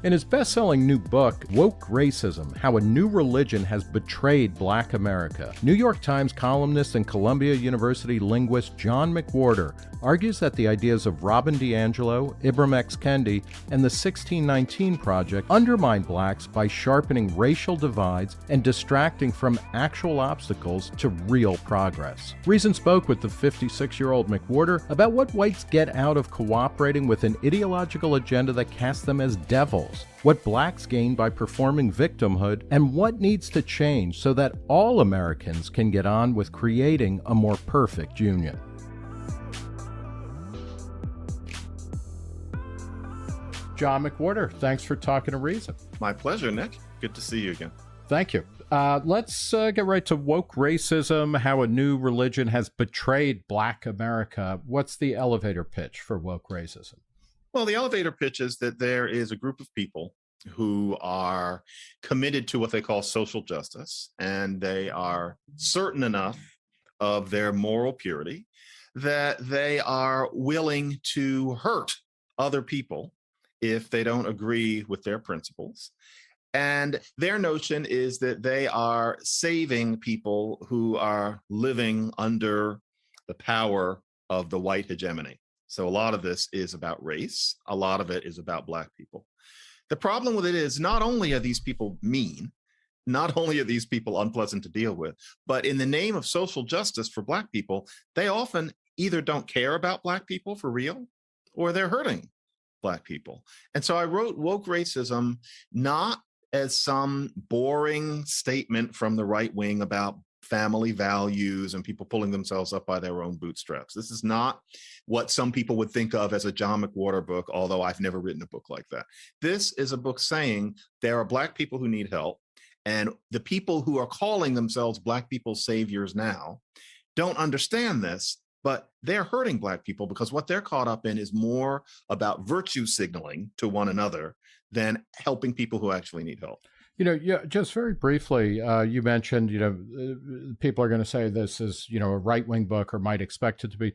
In his best-selling new book, Woke Racism: How a New Religion Has Betrayed Black America, New York Times columnist and Columbia University linguist John McWhorter argues that the ideas of Robin DiAngelo, Ibram X. Kendi, and the 1619 Project undermine blacks by sharpening racial divides and distracting from actual obstacles to real progress. Reason spoke with the 56-year-old McWhorter about what whites get out of cooperating with an ideological agenda that casts them as devils, what blacks gain by performing victimhood, and what needs to change so that all Americans can get on with creating a more perfect union. John McWhorter, thanks for talking to Reason. My pleasure, Nick. Good to see you again. Thank you. Let's get right to woke racism, how a new religion has betrayed Black America. What's the elevator pitch for woke racism? Well, the elevator pitch is that there is a group of people who are committed to what they call social justice, and they are certain enough of their moral purity that they are willing to hurt other people if they don't agree with their principles. And their notion is that they are saving people who are living under the power of the white hegemony. So a lot of this is about race. A lot of it is about Black people. The problem with it is not only are these people mean, not only are these people unpleasant to deal with, but in the name of social justice for Black people, they often either don't care about Black people for real, or they're hurting Black people. And so I wrote Woke Racism not as some boring statement from the right wing about family values and people pulling themselves up by their own bootstraps. This is not what some people would think of as a John McWhorter book, although I've never written a book like that. This is a book saying there are Black people who need help, and the people who are calling themselves Black people's saviors now don't understand this, but they're hurting Black people because what they're caught up in is more about virtue signaling to one another than helping people who actually need help. Yeah, just very briefly, you mentioned, people are going to say this is, a right-wing book or might expect it to be.